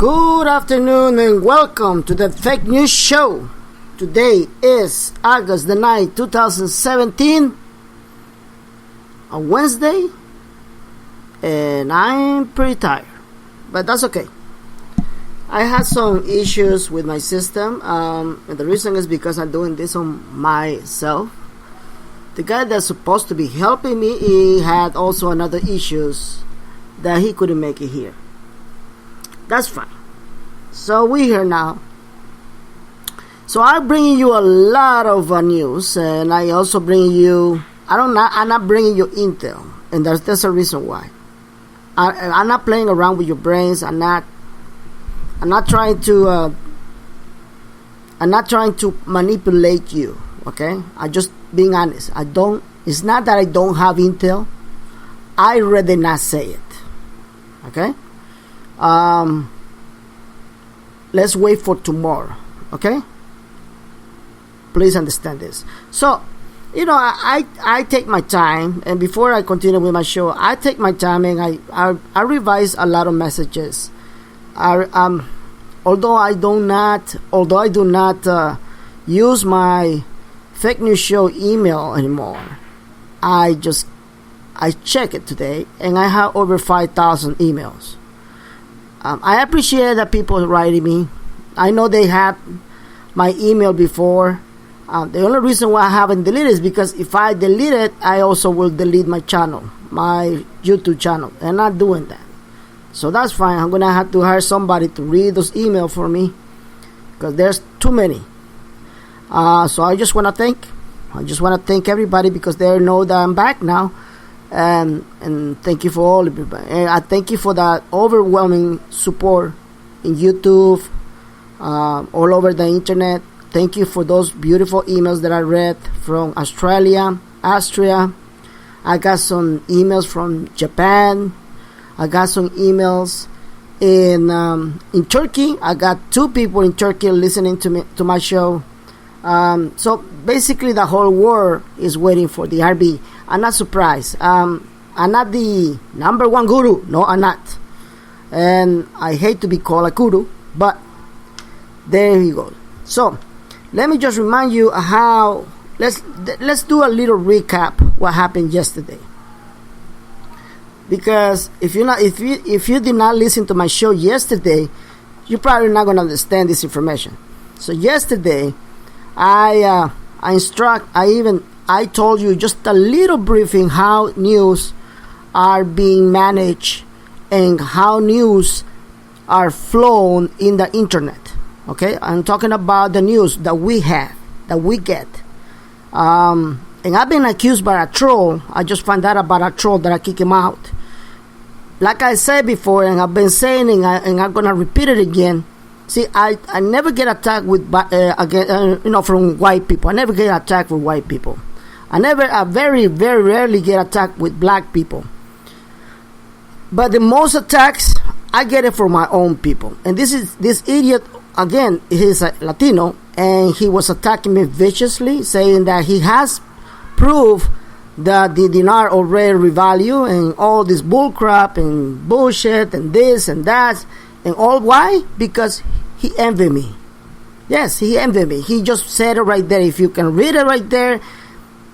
Good afternoon and welcome to the Fake News Show. Today is August the 9th, 2017, a Wednesday, and I'm pretty tired, but that's okay. I had some issues with my system, and the reason is because I'm doing this on myself. The guy that's supposed to be helping me, he had also another issues that he couldn't make it here. That's fine. So we're here now. So I'm bringing you a lot of news, and I also bring you. I'm not bringing you intel, and there's a reason why. I'm not playing around with your brains. I'm not trying to. I'm not trying to manipulate you. Okay, I'm just being honest. It's not that I don't have intel. I rather not say it. Okay. Let's wait for tomorrow, okay? Please understand this. So, I take my time, and before I continue with my show, I take my time and I revise a lot of messages. Although I do not use my fake news show email anymore, I check it today, and I have over 5,000 emails. I appreciate that people writing me. I know they had my email before. The only reason why I haven't deleted is because if I delete it, I also will delete my channel, my YouTube channel. I'm not doing that. So that's fine. I'm going to have to hire somebody to read those emails for me because there's too many. So I just want to thank everybody because they know that I'm back now. And thank you for all everybody. And I thank you for that overwhelming support in YouTube, all over the internet. Thank you for those beautiful emails that I read from Australia, Austria. I got some emails from Japan. I got some emails in Turkey. I got 2 people in Turkey listening to my show. So basically the whole world is waiting for the RB. I'm not surprised. I'm not the number one guru. No, I'm not. And I hate to be called a guru, but there you go. So let me just remind you how. Let's do a little recap what happened yesterday. Because if you did not listen to my show yesterday, you're probably not going to understand this information. So yesterday, I told you just a little briefing how news are being managed and how news are flown in the internet. Okay, I'm talking about the news that we have, that we get. And I've been accused by a troll. I just found out about a troll that I kick him out. Like I said before, and I've been saying, and I'm gonna repeat it again. See, I never get attacked from white people. I never get attacked with white people. I very, very rarely get attacked with black people. But the most attacks, I get it from my own people. And this idiot, again, he's a Latino, and he was attacking me viciously, saying that he has proof that the dinar already revalue and all this bullcrap and bullshit and this and that. And all why? Because he envied me. Yes, he envied me. He just said it right there. If you can read it right there,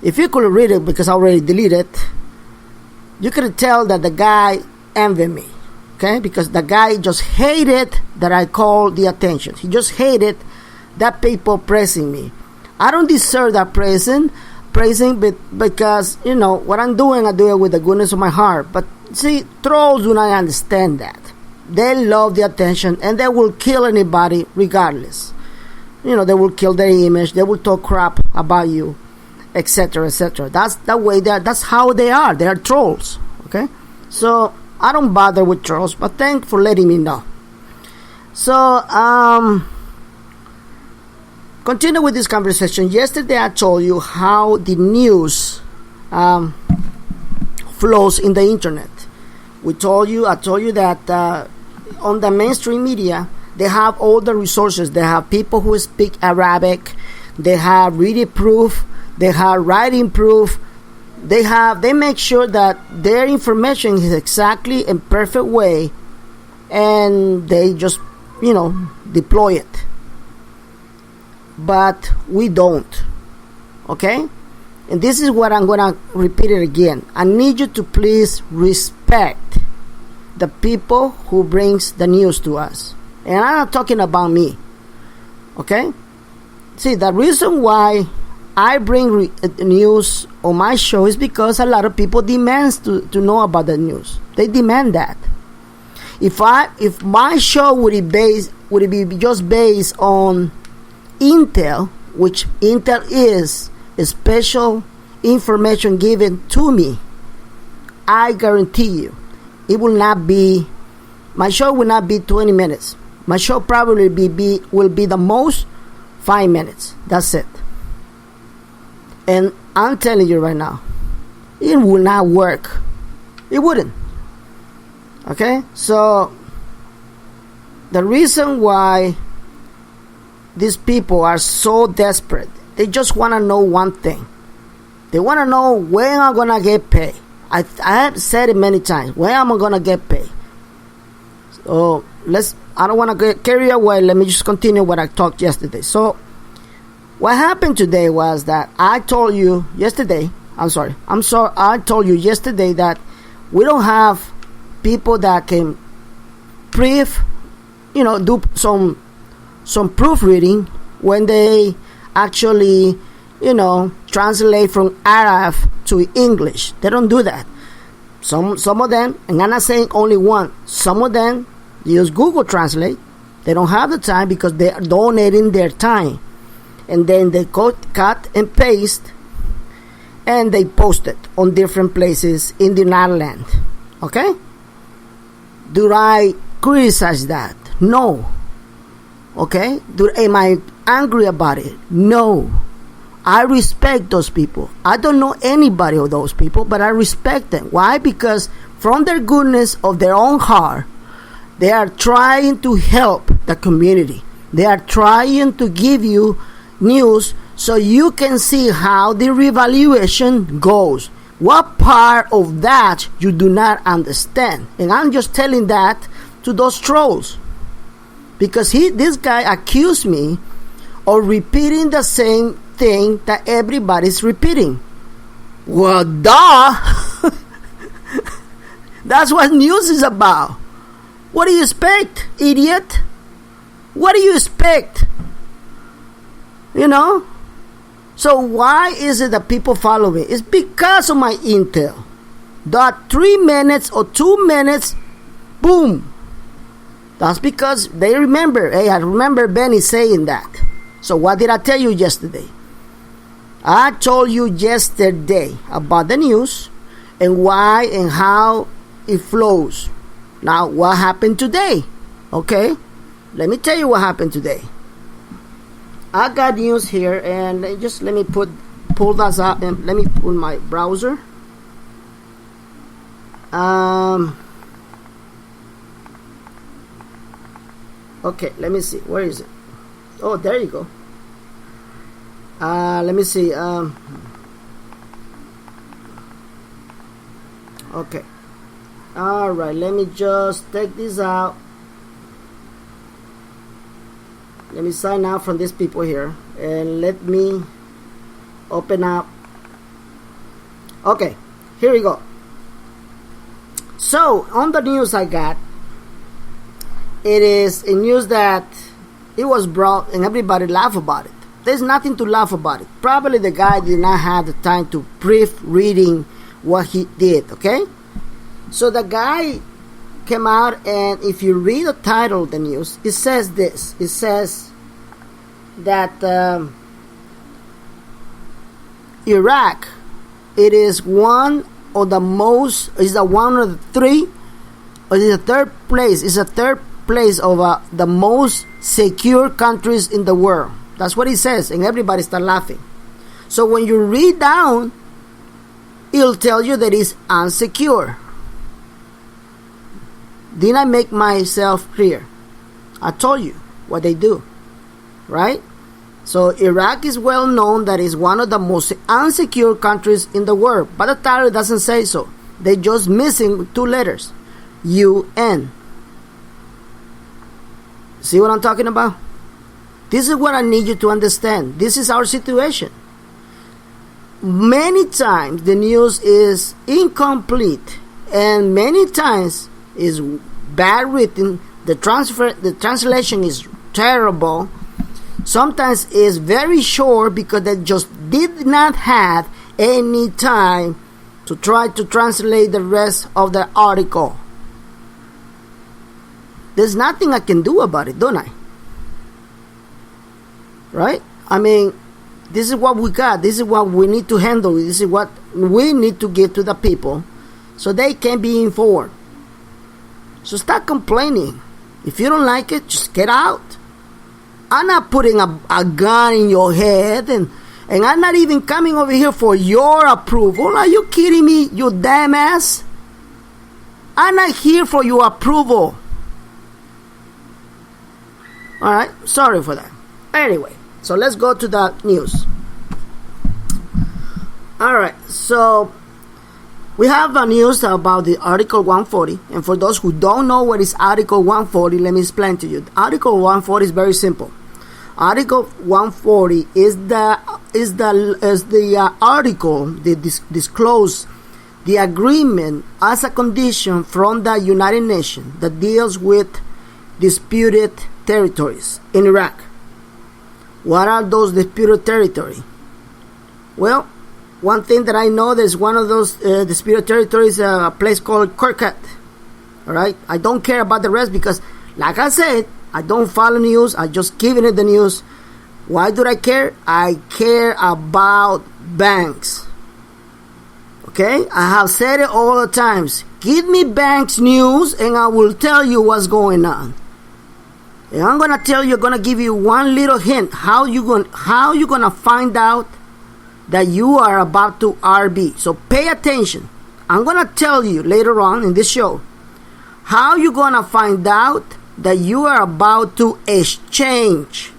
if you could read it because I already deleted it, you could tell that the guy envied me. Okay? Because the guy just hated that I called the attention. He just hated that people praising me. I don't deserve that praising, but because, what I'm doing, I do it with the goodness of my heart. But see, trolls do not understand that. They love the attention, and they will kill anybody regardless. They will kill their image. They will talk crap about you, etc., etc. That's the way that's how they are. They are trolls. Okay, so I don't bother with trolls, but thanks for letting me know. So continue with this conversation. Yesterday I told you how the news flows in the internet. I told you that on the mainstream media, they have all the resources. They have people who speak Arabic. They have reading proof. They have writing proof. They make sure that their information is exactly in perfect way, and they just deploy it. But we don't. Okay? And this is what I'm going to repeat it again. I need you to please respect the people who brings the news to us. And I'm not talking about me. Okay? See, the reason why I bring news on my show is because a lot of people demand to know about the news. They demand that. If my show would be just based on intel, which intel is a special information given to me, I guarantee you, it will not be. My show will not be 20 minutes. My show probably will be the most 5 minutes. That's it. And I'm telling you right now, it will not work. It wouldn't. Okay? So, the reason why these people are so desperate, they just want to know one thing. They want to know when I'm going to get paid. I have said it many times. When am I going to get paid? So, I don't want to get carried away. Let me just continue what I talked yesterday. So, what happened today was that I told you yesterday, I told you yesterday that we don't have people that can do some proofreading when they actually, translate from Arab to English. They don't do that. Some of them, and I'm not saying only one, some of them use Google Translate. They don't have the time because they are donating their time. And then they cut and paste, and they post it on different places in Dinar land. Okay? Do I criticize that? No. Okay? Am I angry about it? No. I respect those people. I don't know anybody of those people, but I respect them. Why? Because from their goodness of their own heart, they are trying to help the community. They are trying to give you news so you can see how the revaluation goes. What part of that you do not understand? And I'm just telling that to those trolls, because this guy accused me of repeating the same thing that everybody's repeating. Well, duh. That's what news is about. What do you expect, idiot? What do you expect? So why is it that people follow me? It's because of my intel. That 3 minutes or 2 minutes, boom. That's because they remember. Hey, I remember Benny saying that. So what did I tell you yesterday? I told you yesterday about the news and why and how it flows. Now, what happened today? Okay, let me tell you what happened today. I got news here, and just let me pull that up, and let me pull my browser. Okay, let me see. Where is it? Oh, there you go. Let me see. Okay. All right. Let me just take this out. Let me sign out from these people here, and let me open up. Okay, here we go. So on the news I got, it is a news that it was brought and everybody laughed about it. There's nothing to laugh about it. Probably the guy did not have the time to brief reading what he did. Okay, so the guy came out, and if you read the title of the news, it says this. It says that Iraq, it is one of the most, is the one of the three, or is the third place? It's the third place of the most secure countries in the world. That's what it says, and everybody start laughing. So when you read down, it'll tell you that it's unsecure. Did I make myself clear? I told you what they do, right? So Iraq is well known that is one of the most unsecure countries in the world, but the title doesn't say so. They're just missing 2 letters, UN. See what I'm talking about? This is what I need you to understand. This is our situation. Many times the news is incomplete, and many times is bad written. The translation is terrible. Sometimes it's very short because they just did not have any time to try to translate the rest of the article. There's nothing I can do about it, don't I? Right? I mean, this is what we got. This is what we need to handle. This is what we need to give to the people so they can be informed. So stop complaining. If you don't like it, just get out. I'm not putting a gun in your head, and I'm not even coming over here for your approval. Are you kidding me, you damn ass? I'm not here for your approval. Alright, sorry for that. Anyway, so let's go to the news. Alright, so we have a news about the Article 140. And for those who don't know what is Article 140, let me explain to you. Article 140 is very simple. Article 140 is the article that disclose the agreement as a condition from the United Nations that deals with disputed territories in Iraq. What are those disputed territories? Well, one thing that I know, there's one of those disputed territories, a place called Kirkuk. All right, I don't care about the rest because, like I said, I don't follow news. I just giving it the news. Why do I care? I care about banks. Okay, I have said it all the times. Give me banks news, and I will tell you what's going on. And I'm gonna tell you, gonna give you one little hint how you gonna find out that you are about to RB. So pay attention. I'm gonna tell you later on in this show how you gonna find out that you are about to exchange.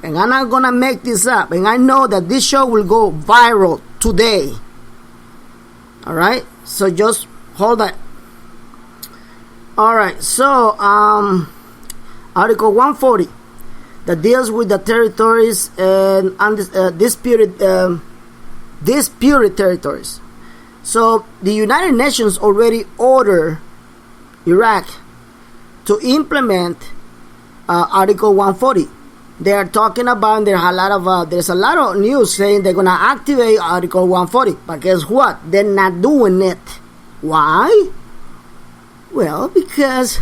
And I'm not gonna make this up. And I know that this show will go viral today. Alright? So just hold that. Alright, so Article 140 that deals with the territories and disputed territories. So the United Nations already ordered Iraq to implement Article 140. They are talking about, there's a lot of news saying they're gonna activate Article 140, but guess what? They're not doing it. Why? Well, because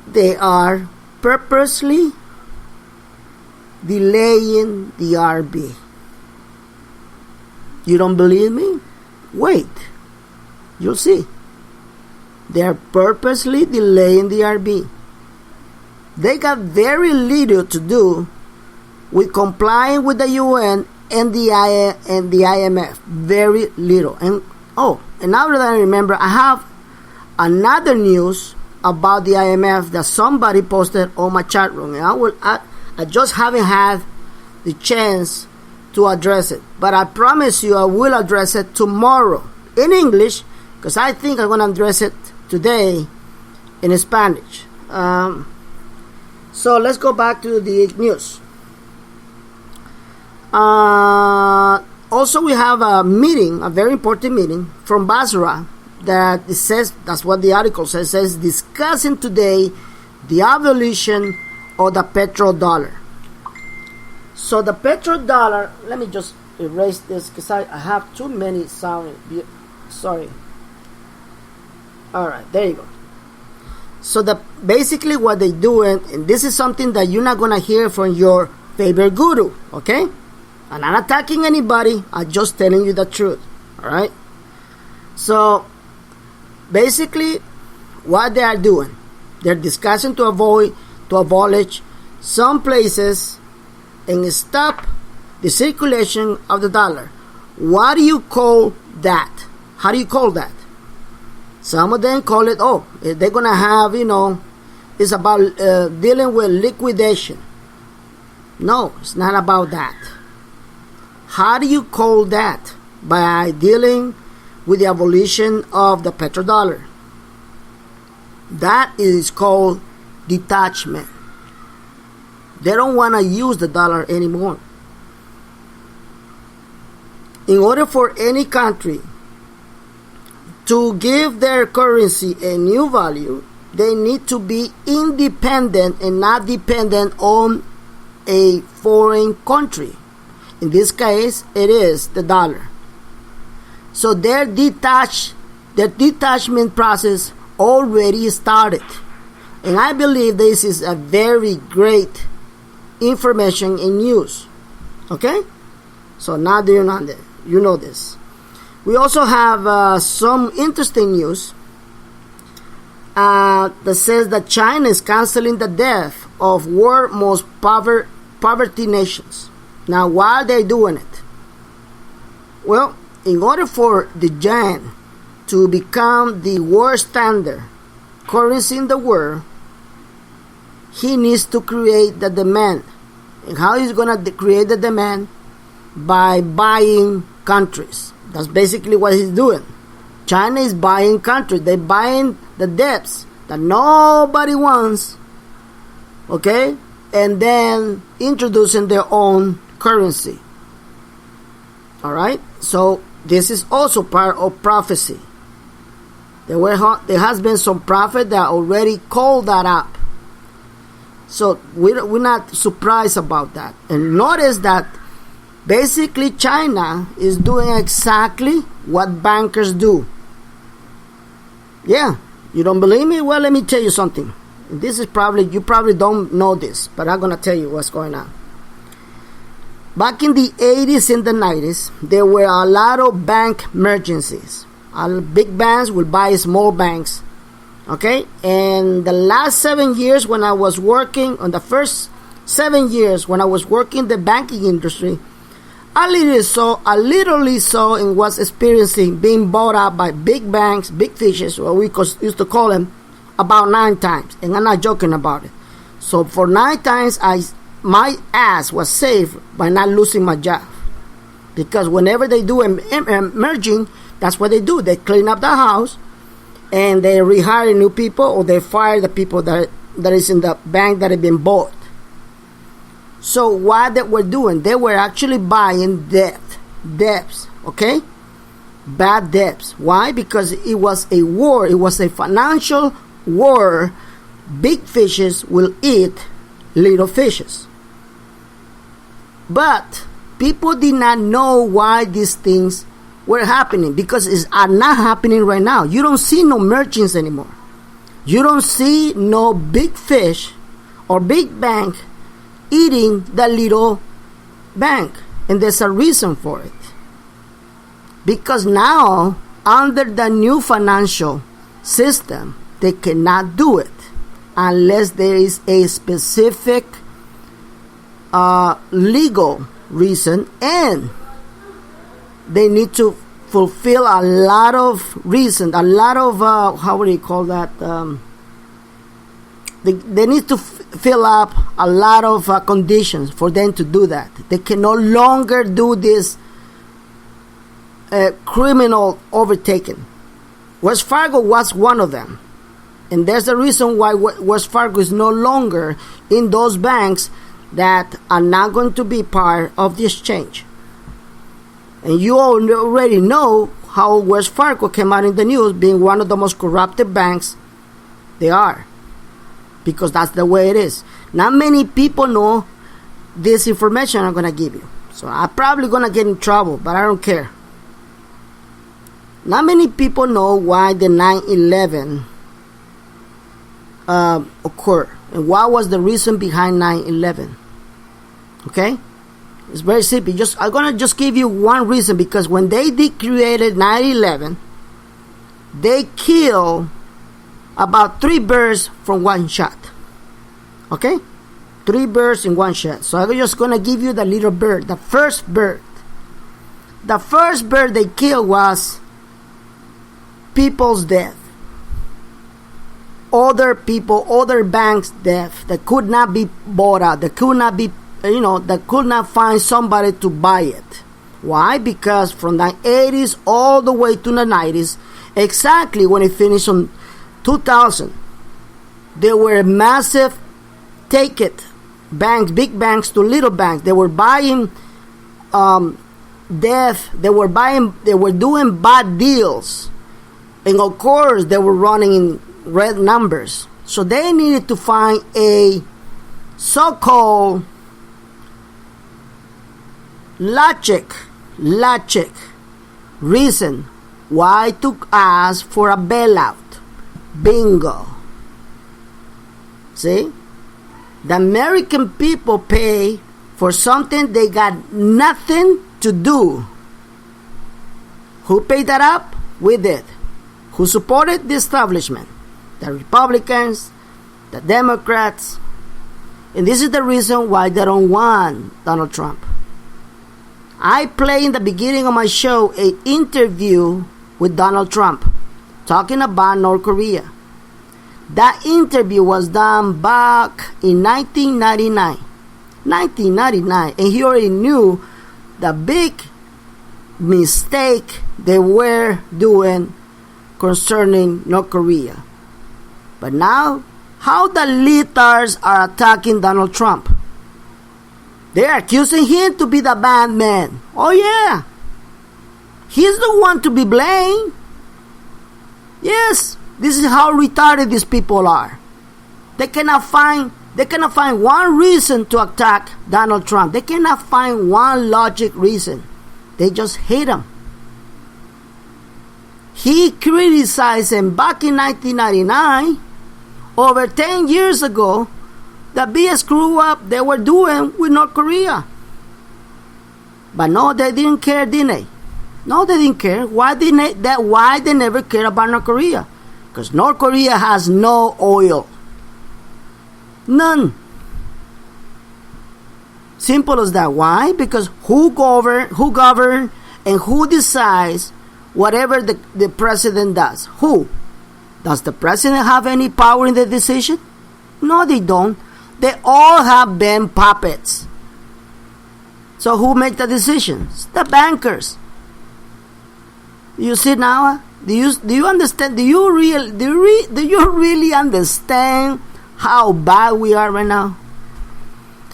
they are purposely delaying the RB. You don't believe me? Wait. You'll see. They are purposely delaying the RB. They got very little to do with complying with the UN and the IMF. Very little. And now that I remember, I have another news about the IMF that somebody posted on my chat room, and I just haven't had the chance to address it, but I promise you I will address it tomorrow in English, because I think I'm going to address it today in Spanish. So let's go back to the news. Also, we have a meeting, a very important meeting from Basra, that it says, that's what the article says, discussing today the abolition of the petrodollar. So the petrodollar, let me just erase this because I have too many sound. Sorry. Alright, there you go. So basically what they doing, and this is something that you're not gonna hear from your favorite guru, okay? I'm not attacking anybody, I'm just telling you the truth. Alright? So basically what they are doing, they're discussing to abolish some places and stop the circulation of the dollar. What do you call that? How do you call that? Some of them call it, they're going to have, it's about dealing with liquidation. No, it's not about that. How do you call that? By dealing with the abolition of the petrodollar. That is called detachment. They don't want to use the dollar anymore. In order for any country to give their currency a new value, they need to be independent and not dependent on a foreign country. In this case, it is the dollar. So their detachment process already started. And I believe this is a very great information and news. Okay? So now you know this. We also have some interesting news that says that China is canceling the debt of world's most poverty nations. Now, why are they doing it? Well, in order for the yuan to become the world standard currency in the world, he needs to create the demand. And how is he going to create the demand? By buying countries. That's basically what he's doing. China is buying countries. They're buying the debts that nobody wants, okay? And then introducing their own currency. All right? So this is also part of prophecy. There has been some prophet that already called that up. So we're not surprised about that. And notice that basically China is doing exactly what bankers do. Yeah, you don't believe me? Well, let me tell you something. You probably don't know this, but I'm going to tell you what's going on. Back in the 80s and the 90s, there were a lot of bank emergencies. Big banks will buy small banks. Okay? And the last 7 years when I was working, on the first 7 years when I was working in the banking industry, I literally saw and was experiencing being bought out by big banks, big fishes, what we used to call them, about 9 times. And I'm not joking about it. So for 9 times, my ass was saved by not losing my job. Because whenever they do merging, that's what they do. They clean up the house and they rehire new people, or they fire the people that is in the bank that have been bought. So what they were doing, they were actually buying debts, okay? Bad debts. Why? Because it was a war. It was a financial war. Big fishes will eat little fishes. But people did not know why these things were happening, because it's not happening right now. You don't see no merchants anymore. You don't see no big fish or big bank eating the little bank. And there's a reason for it. Because now, under the new financial system, they cannot do it unless there is a specific legal reason, and they need to fulfill a lot of reasons, a lot of how would you call that? They need to fill up a lot of conditions for them to do that. They can no longer do this criminal overtaking. Wells Fargo was one of them. And there's a reason why Wells Fargo is no longer in those banks that are not going to be part of the exchange. And you all already know how Wells Fargo came out in the news being one of the most corrupted banks they are. Because that's the way it is. Not many people know this information I'm going to give you. So I'm probably going to get in trouble, but I don't care. Not many people know why the 9/11 occurred. And what was the reason behind 9/11. Okay? It's very simple. I'm going to just give you one reason, because when they created 9/11, they killed about 3 birds from one shot. Okay? 3 birds in one shot. So I'm just going to give you the little bird, the first bird. The first bird they killed was people's death. Other people, other banks' death that could not be bought out. That could not be, that could not find somebody to buy it. Why? Because from the 80s all the way to the 90s, exactly when it finished on 2000, There were massive take it banks, big banks to little banks. They were buying death. They were doing bad deals, and of course they were running in red numbers. So they needed to find a so-called logic reason why to ask for a bailout. Bingo. See? The American people pay for something they got nothing to do. Who paid that up? We did. Who supported the establishment? The Republicans, the Democrats. And this is the reason why they don't want Donald Trump. I play in the beginning of my show an interview with Donald Trump talking about North Korea. That interview was done back in 1999. And he already knew the big mistake they were doing concerning North Korea. But now, how the leaders are attacking Donald Trump? They're accusing him to be the bad man. Oh yeah, he's the one to be blamed. Yes, this is how retarded these people are. They cannot find one reason to attack Donald Trump. They cannot find one logic reason. They just hate him. He criticized him back in 1999, over 10 years ago, the big screw up they were doing with North Korea. But no, they didn't care, didn't they? No, they didn't care. Why they never cared about North Korea? Because North Korea has no oil. None. Simple as that. Why? Because who govern and who decides whatever the president does? Who? Does the president have any power in the decision? No, they don't. They all have been puppets. So who make the decisions? The bankers. You see now? Do you understand? Do you really understand how bad we are right now?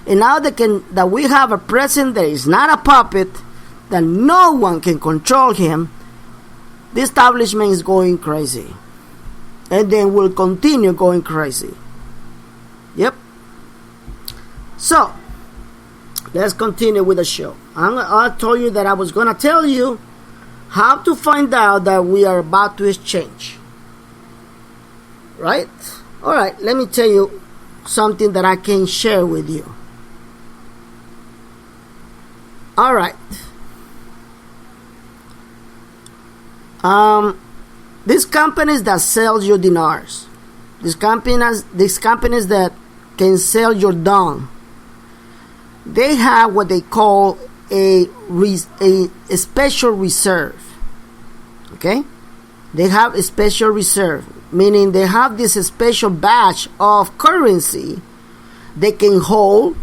And now that we have a president that is not a puppet, that no one can control him, the establishment is going crazy. And then will continue going crazy. Yep. So, let's continue with the show. I told you that I was going to tell you how to find out that we are about to exchange. Right? Alright, let me tell you something that I can share with you. Alright. These companies that sell you dinars, these companies that can sell your dung, they have what they call a special reserve. Okay? They have a special reserve, meaning they have this special batch of currency they can hold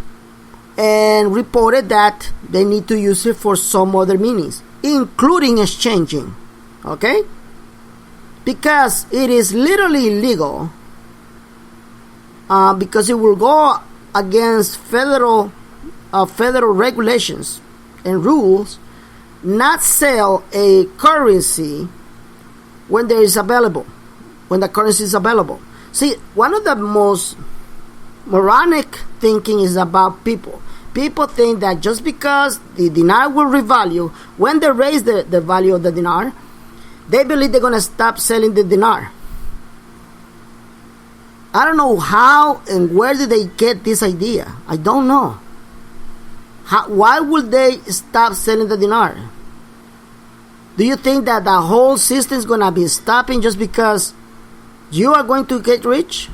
and report it that they need to use it for some other meanings, including exchanging. Okay? Because it is literally illegal, because it will go against federal regulations and rules, not sell a currency when the currency is available. See, one of the most moronic thinking is about people. People think that just because the dinar will revalue, when they raise the value of the dinar, they believe they're going to stop selling the dinar. I don't know how and where did they get this idea. I don't know. Why would they stop selling the dinar? Do you think that the whole system is going to be stopping just because you are going to get rich?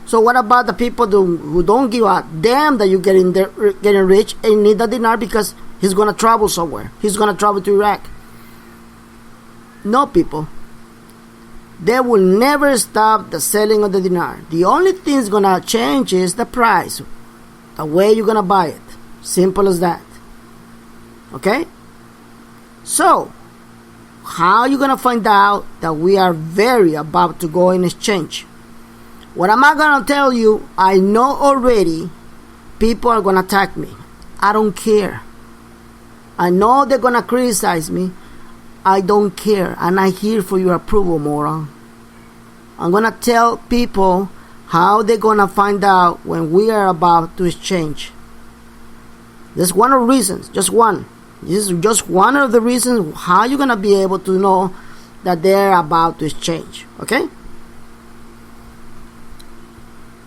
So what about the people who don't give a damn that you're getting rich and need the dinar because he's going to travel somewhere? He's going to travel to Iraq. No, people. They will never stop the selling of the dinar. The only thing that's going to change is the price, the way you're going to buy it. Simple as that. Okay? So, how are you going to find out that we are very about to go in exchange? What am I going to tell you? I know already people are going to attack me. I don't care. I know they're going to criticize me. I don't care. I'm not here for your approval, moron. I'm going to tell people how they're going to find out when we are about to exchange. That's one of the reasons. Just one. This is just one of the reasons how you're going to be able to know that they're about to exchange. Okay?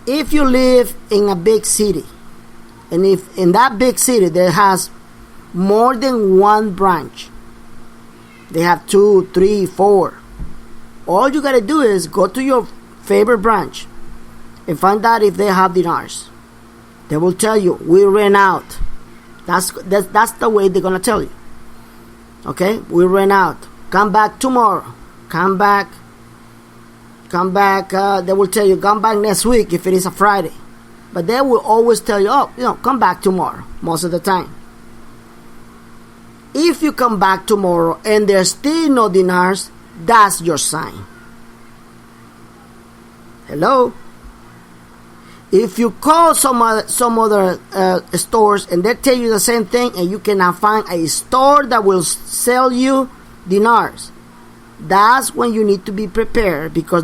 If you live in a big city, and if in that big city there has more than one branch, they have 2, 3, 4, all you gotta do is go to your favorite branch and find out if they have dinars. They will tell you, we ran out. That's the way they're gonna tell you. Okay, we ran out. Come back tomorrow. Come back. They will tell you, come back next week if it is a Friday. But they will always tell you, come back tomorrow, most of the time. If you come back tomorrow and there's still no dinars, that's your sign. Hello? If you call some other stores and they tell you the same thing and you cannot find a store that will sell you dinars, that's when you need to be prepared, because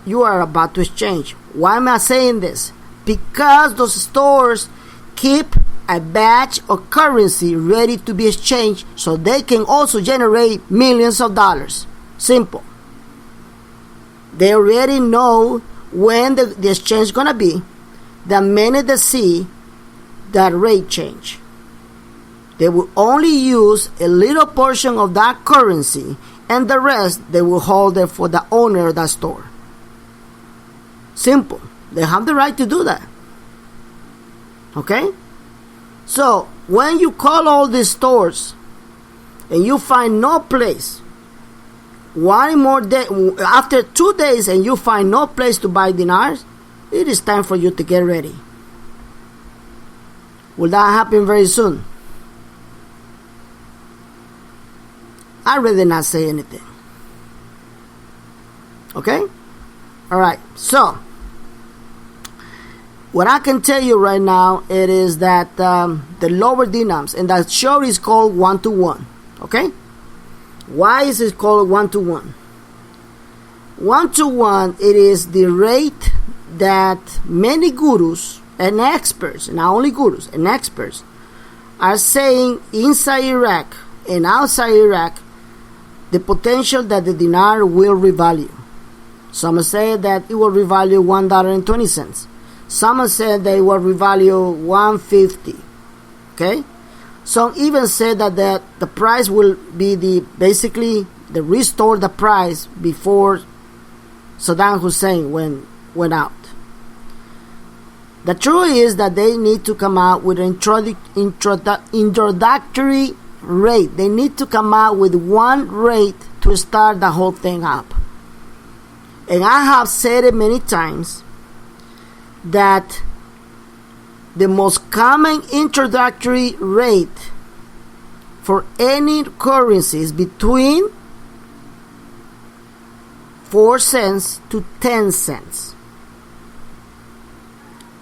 you are about to exchange. Why am I saying this? Because those stores keep a batch of currency ready to be exchanged so they can also generate millions of dollars. Simple. They already know when the exchange is going to be. The minute they see that rate change, they will only use a little portion of that currency, and the rest they will hold it for the owner of that store. Simple. They have the right to do that. Okay? So, when you call all these stores and you find no place, one more day, after 2 days, and you find no place to buy dinars, it is time for you to get ready. Will that happen very soon? I'd rather not say anything. Okay? Alright, so what I can tell you right now, it is that the lower dinars, and that short is called 1-to-1. Okay? Why is it called 1-to-1? 1-to-1, it is the rate that many gurus and experts, not only gurus and experts, are saying inside Iraq and outside Iraq, the potential that the dinar will revalue. Some say that it will revalue $1.20. Some said they will revalue $1.50. Okay? Some even said that the price will be basically restore the price before Saddam Hussein went out. The truth is that they need to come out with an introductory rate. They need to come out with one rate to start the whole thing up. And I have said it many times that the most common introductory rate for any currency is between 4 cents to 10 cents.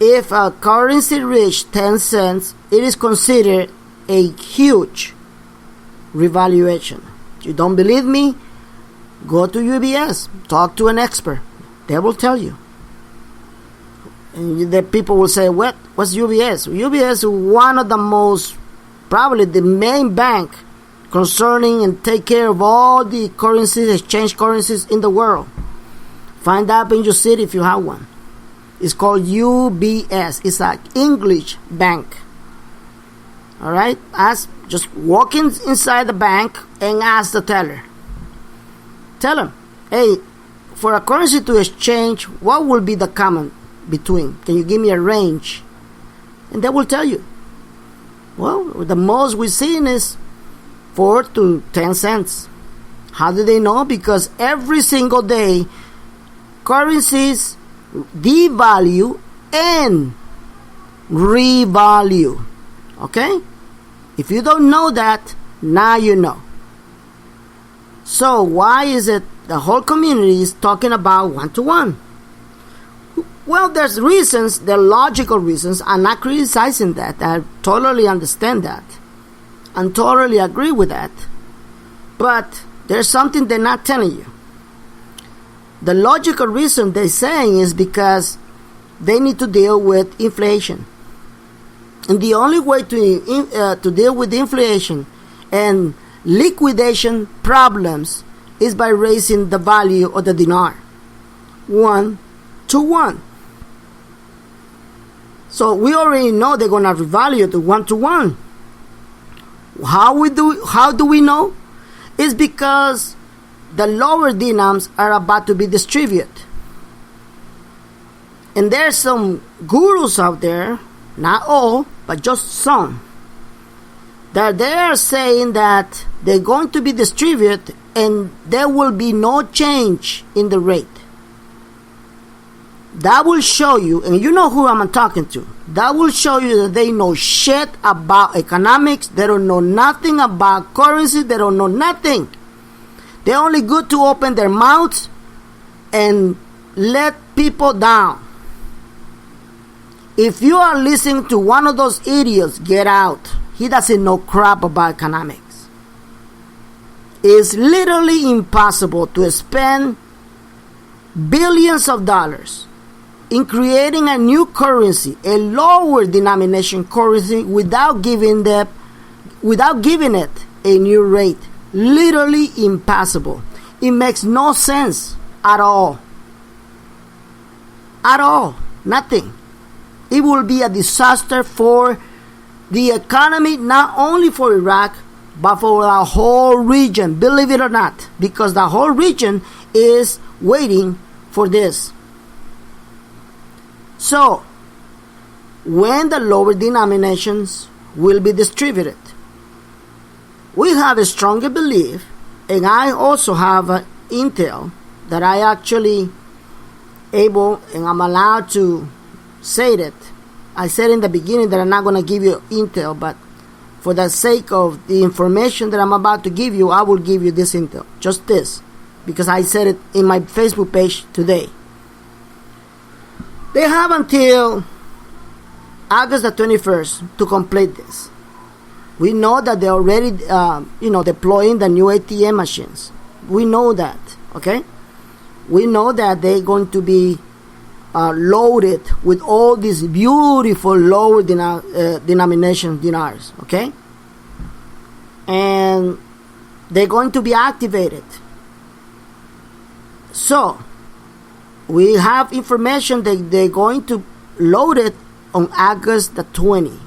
If a currency reaches 10 cents, it is considered a huge revaluation. If you don't believe me, go to UBS, talk to an expert. They will tell you. And the people will say, what's UBS? UBS is one of the most, probably the main bank concerning and take care of all the currencies, exchange currencies in the world. Find out in your city if you have one. It's called UBS. It's an English bank. All right? Just walk inside the bank and ask the teller. Tell them, hey, for a currency to exchange, what will be the common between? Can you give me a range? And they will tell you. Well, the most we're seeing is 4 to 10 cents. How do they know? Because every single day, currencies devalue and revalue. Okay? If you don't know that, now you know. So why is it the whole community is talking about 1-to-1? Well, there's reasons, there are logical reasons. I'm not criticizing that. I totally understand that. And totally agree with that. But there's something they're not telling you. The logical reason they're saying is because they need to deal with inflation. And the only way to deal with inflation and liquidation problems is by raising the value of the dinar 1 to 1. So we already know they're going to revalue to 1 to 1. How do we know? It's because the lower dinars are about to be distributed. And there's some gurus out there, not all, but just some, that they are saying that they're going to be distributed and there will be no change in the rate. That will show you, and you know who I'm talking to, that will show you that they know shit about economics. They don't know nothing about currency. They don't know nothing. They're only good to open their mouths and let people down. If you are listening to one of those idiots, get out. He doesn't know crap about economics. It's literally impossible to spend billions of dollars in creating a new currency, a lower denomination currency, without giving it a new rate. Literally impossible. It makes no sense at all. At all. Nothing. It will be a disaster for the economy, not only for Iraq, but for the whole region, believe it or not, because the whole region is waiting for this. So, when the lower denominations will be distributed, we have a stronger belief, and I also have intel that I actually able and I'm allowed to say that. I said in the beginning that I'm not going to give you intel, but for the sake of the information that I'm about to give you, I will give you this intel, just this, because I said it in my Facebook page today. They have until August the 21st to complete this. We know that they're already, deploying the new ATM machines. We know that, okay? We know that they're going to be loaded with all these beautiful lower denomination dinars, okay? And they're going to be activated. So, we have information that they're going to load it on August the 20th.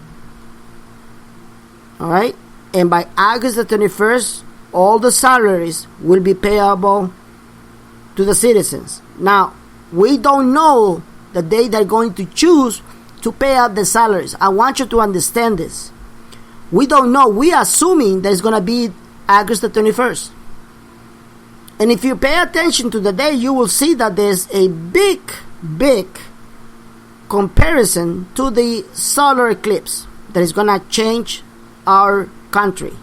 All right? And by August the 21st, all the salaries will be payable to the citizens. Now, we don't know the day they're going to choose to pay out the salaries. I want you to understand this. We don't know. We are assuming that it's going to be August the 21st. And if you pay attention to the day, you will see that there's a big comparison to the solar eclipse that is going to change our country,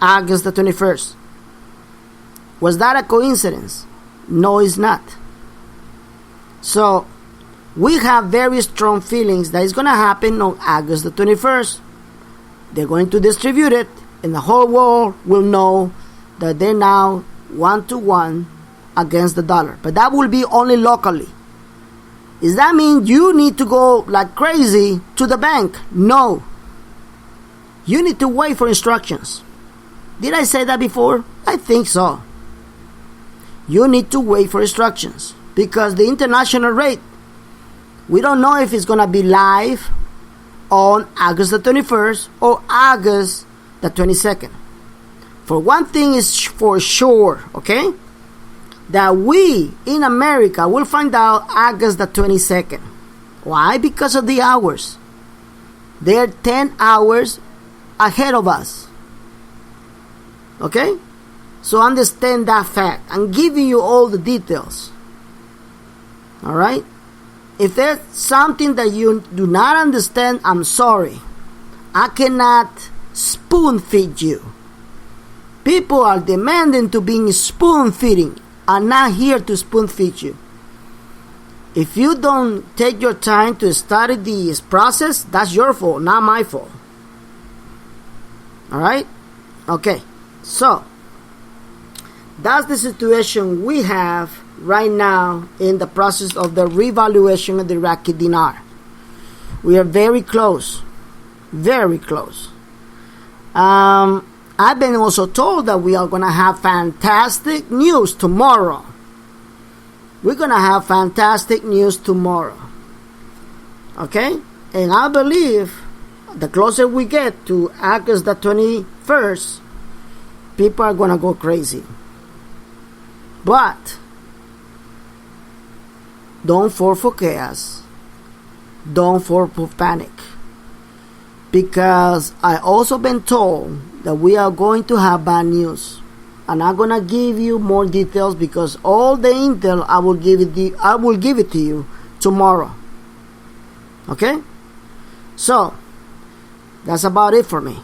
August the 21st. Was that a coincidence? No, it's not. So, we have very strong feelings that it's going to happen on August the 21st. They're going to distribute it, and the whole world will know that they're now 1 to 1 against the dollar. But that will be only locally. Does that mean you need to go like crazy to the bank? No. You need to wait for instructions. Did I say that before? I think so. You need to wait for instructions because the international rate, we don't know if it's going to be live on August the 21st or August the 22nd. For one thing is for sure, okay? That we in America will find out August the 22nd. Why? Because of the hours. They're 10 hours ahead of us. Okay? So understand that fact. I'm giving you all the details. Alright? If there's something that you do not understand, I'm sorry. I cannot spoon feed you. People are demanding to be spoon feeding. I'm not here to spoon feed you. If you don't take your time to study this process, that's your fault, not my fault. Alright? Okay. So, that's the situation we have right now in the process of the revaluation of the Iraqi dinar. We are very close. Very close. I've been also told that we are going to have fantastic news tomorrow. We're going to have fantastic news tomorrow. Okay? And I believe the closer we get to August the 21st, people are going to go crazy. But don't fall for chaos. Don't fall for panic. Because I also been told that we are going to have bad news. And I'm gonna give you more details because all the intel I will give it to you tomorrow. Okay? So that's about it for me.